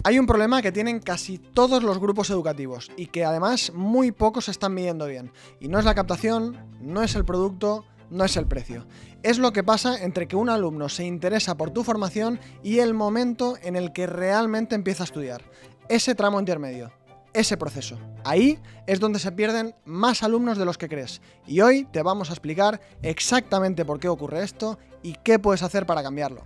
Hay un problema que tienen casi todos los grupos educativos y que además muy pocos están midiendo bien. Y no es la captación, no es el producto, no es el precio. Es lo que pasa entre que un alumno se interesa por tu formación y el momento en el que realmente empieza a estudiar. Ese tramo intermedio, ese proceso. Ahí es donde se pierden más alumnos de los que crees. Y hoy te vamos a explicar exactamente por qué ocurre esto y qué puedes hacer para cambiarlo.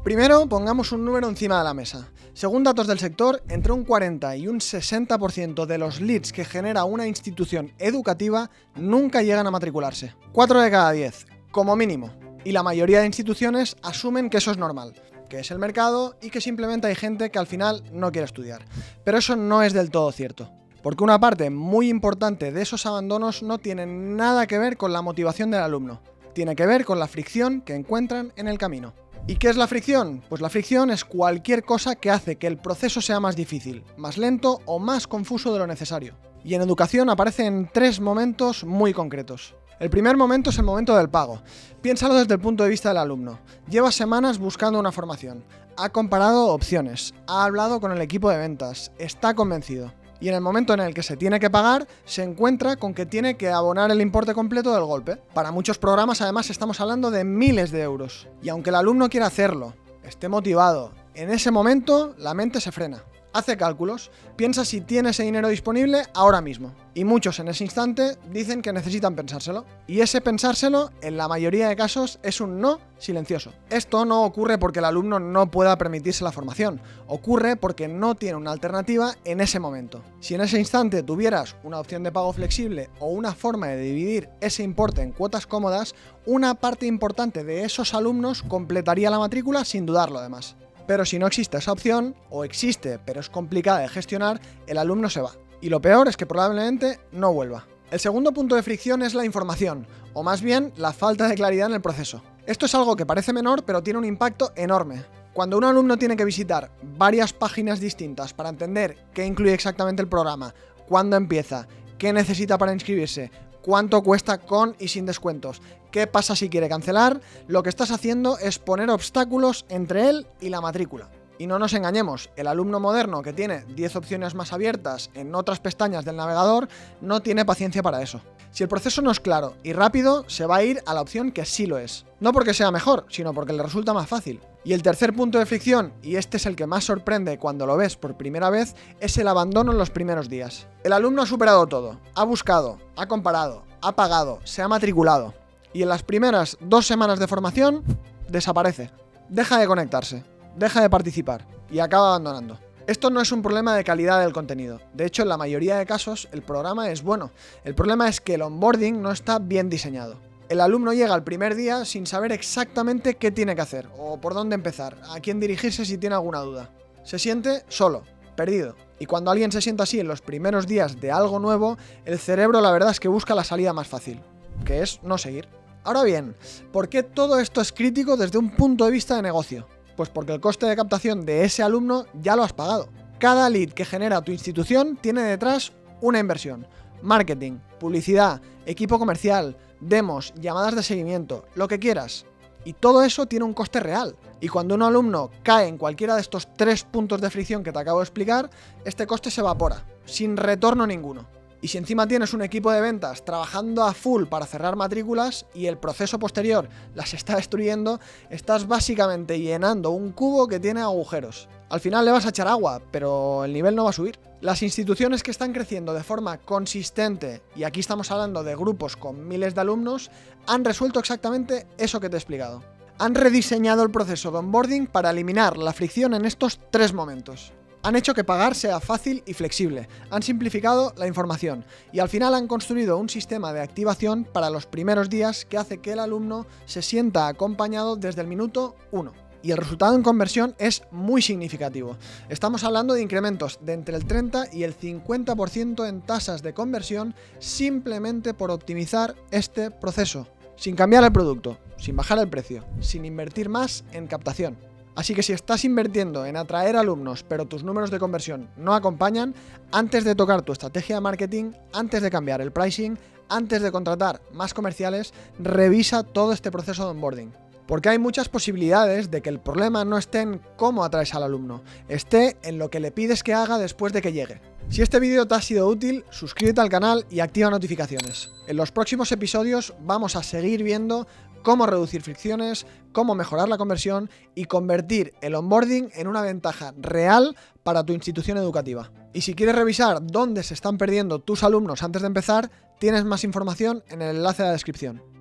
Primero, pongamos un número encima de la mesa. Según datos del sector, entre un 40 y un 60% de los leads que genera una institución educativa nunca llegan a matricularse. 4 de cada 10, como mínimo. Y la mayoría de instituciones asumen que eso es normal, que es el mercado y que simplemente hay gente que al final no quiere estudiar. Pero eso no es del todo cierto. Porque una parte muy importante de esos abandonos no tiene nada que ver con la motivación del alumno. Tiene que ver con la fricción que encuentran en el camino. ¿Y qué es la fricción? Pues la fricción es cualquier cosa que hace que el proceso sea más difícil, más lento o más confuso de lo necesario. Y en educación aparecen 3 momentos muy concretos. El primer momento es el momento del pago. Piénsalo desde el punto de vista del alumno. Lleva semanas buscando una formación, ha comparado opciones, ha hablado con el equipo de ventas, está convencido. Y en el momento en el que se tiene que pagar, se encuentra con que tiene que abonar el importe completo del golpe. Para muchos programas, además, estamos hablando de miles de euros. Y aunque el alumno quiera hacerlo, esté motivado, en ese momento la mente se frena. Hace cálculos, piensa si tiene ese dinero disponible ahora mismo. Y muchos en ese instante dicen que necesitan pensárselo. Y ese pensárselo, en la mayoría de casos, es un no silencioso. Esto no ocurre porque el alumno no pueda permitirse la formación. Ocurre porque no tiene una alternativa en ese momento. Si en ese instante tuvieras una opción de pago flexible o una forma de dividir ese importe en cuotas cómodas, una parte importante de esos alumnos completaría la matrícula sin dudarlo además. Pero si no existe esa opción, o existe pero es complicada de gestionar, el alumno se va. Y lo peor es que probablemente no vuelva. El segundo punto de fricción es la información, o más bien la falta de claridad en el proceso. Esto es algo que parece menor pero tiene un impacto enorme. Cuando un alumno tiene que visitar varias páginas distintas para entender qué incluye exactamente el programa, cuándo empieza, qué necesita para inscribirse, cuánto cuesta con y sin descuentos, qué pasa si quiere cancelar, lo que estás haciendo es poner obstáculos entre él y la matrícula. Y no nos engañemos, el alumno moderno que tiene 10 opciones más abiertas en otras pestañas del navegador no tiene paciencia para eso. Si el proceso no es claro y rápido, se va a ir a la opción que sí lo es. No porque sea mejor, sino porque le resulta más fácil. Y el tercer punto de fricción, y este es el que más sorprende cuando lo ves por primera vez, es el abandono en los primeros días. El alumno ha superado todo, ha buscado, ha comparado, ha pagado, se ha matriculado. Y en las primeras 2 semanas de formación, desaparece. Deja de conectarse, deja de participar y acaba abandonando. Esto no es un problema de calidad del contenido. De hecho, en la mayoría de casos, el programa es bueno. El problema es que el onboarding no está bien diseñado. El alumno llega al primer día sin saber exactamente qué tiene que hacer, o por dónde empezar, a quién dirigirse si tiene alguna duda. Se siente solo, perdido. Y cuando alguien se siente así en los primeros días de algo nuevo, el cerebro la verdad es que busca la salida más fácil, que es no seguir. Ahora bien, ¿por qué todo esto es crítico desde un punto de vista de negocio? Pues porque el coste de captación de ese alumno ya lo has pagado. Cada lead que genera tu institución tiene detrás una inversión. Marketing, publicidad, equipo comercial, demos, llamadas de seguimiento, lo que quieras. Y todo eso tiene un coste real. Y cuando un alumno cae en cualquiera de estos 3 puntos de fricción que te acabo de explicar, este coste se evapora, sin retorno ninguno. Y si encima tienes un equipo de ventas trabajando a full para cerrar matrículas y el proceso posterior las está destruyendo, estás básicamente llenando un cubo que tiene agujeros. Al final le vas a echar agua, pero el nivel no va a subir. Las instituciones que están creciendo de forma consistente, y aquí estamos hablando de grupos con miles de alumnos, han resuelto exactamente eso que te he explicado. Han rediseñado el proceso de onboarding para eliminar la fricción en estos 3 momentos. Han hecho que pagar sea fácil y flexible, han simplificado la información y al final han construido un sistema de activación para los primeros días que hace que el alumno se sienta acompañado desde el minuto 1. Y el resultado en conversión es muy significativo. Estamos hablando de incrementos de entre el 30 y el 50% en tasas de conversión simplemente por optimizar este proceso, sin cambiar el producto, sin bajar el precio, sin invertir más en captación. Así que si estás invirtiendo en atraer alumnos pero tus números de conversión no acompañan, antes de tocar tu estrategia de marketing, antes de cambiar el pricing, antes de contratar más comerciales, revisa todo este proceso de onboarding. Porque hay muchas posibilidades de que el problema no esté en cómo atraes al alumno, esté en lo que le pides que haga después de que llegue. Si este vídeo te ha sido útil, suscríbete al canal y activa notificaciones. En los próximos episodios vamos a seguir viendo cómo reducir fricciones, cómo mejorar la conversión y convertir el onboarding en una ventaja real para tu institución educativa. Y si quieres revisar dónde se están perdiendo tus alumnos antes de empezar, tienes más información en el enlace de la descripción.